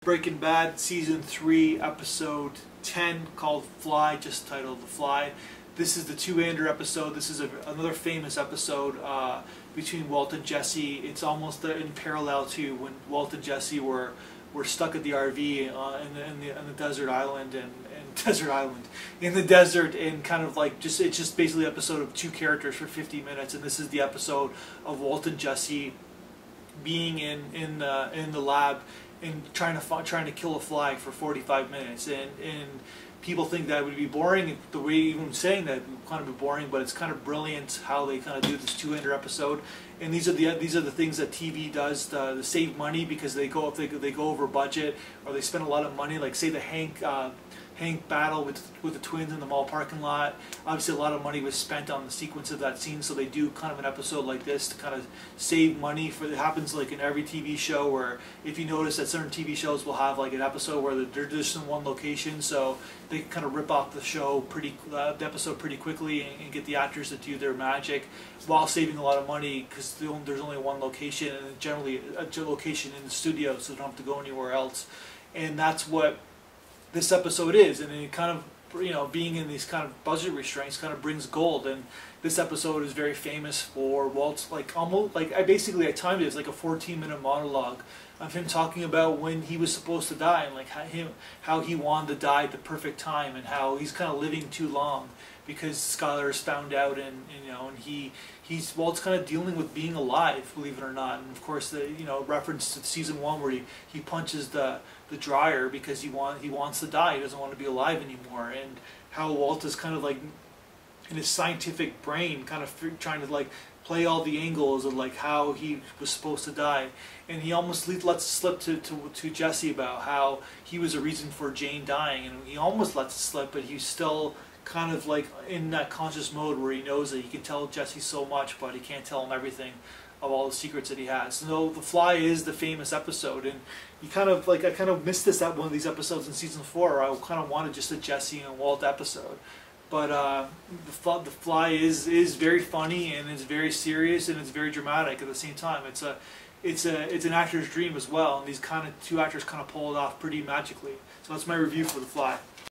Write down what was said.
Breaking Bad Season 3, Episode 10, called Fly, just titled The Fly. This is the two-hander episode. This is another famous episode between Walt and Jesse. It's almost in parallel to when Walt and Jesse were stuck at the RV in the desert island in the desert, and kind of like it's just basically an episode of two characters for 50 minutes, and this is the episode of Walt and Jesse being in the lab and trying to kill a fly for 45 minutes, and people think that would be boring. The way even saying that would kind of be boring, but it's kind of brilliant how they kind of do this two-hander episode. And these are the things that TV does to save money, because they go over budget, or they spend a lot of money. Like say the Hank battle with the twins in the mall parking lot. Obviously a lot of money was spent on the sequence of that scene, so they do kind of an episode like this to kind of save money. It happens like in every TV show, where if you notice that certain TV shows will have like an episode where they're just in one location, so they can kind of rip off the episode pretty quickly and get the actors to do their magic while saving a lot of money, because there's only one location, and generally a location in the studio, so they don't have to go anywhere else. And that's what this episode is, and it kind of, being in these kind of budget restraints kind of brings gold. And this episode is very famous for Walt's I timed it as like a 14-minute monologue of him talking about when he was supposed to die, and like how he wanted to die at the perfect time, and how he's kind of living too long because Skylar is found out, and Walt's kind of dealing with being alive, believe it or not. And of course, the reference to season 1 where he punches the dryer because he wants to die. He doesn't want to be alive anymore. And how Walt is kind of like in his scientific brain, kind of trying to like play all the angles of like how he was supposed to die. And he almost lets it slip to Jesse about how he was a reason for Jane dying, and he almost lets it slip, but he's still kind of like in that conscious mode where he knows that he can tell Jesse so much, but he can't tell him everything of all the secrets that he has. So The Fly is the famous episode, and I kind of missed this at one of these episodes in season 4. I kind of wanted just a Jesse and Walt episode, but The Fly is very funny, and it's very serious, and it's very dramatic at the same time. It's an actor's dream as well, and these kind of two actors kind of pull it off pretty magically. So that's my review for The Fly.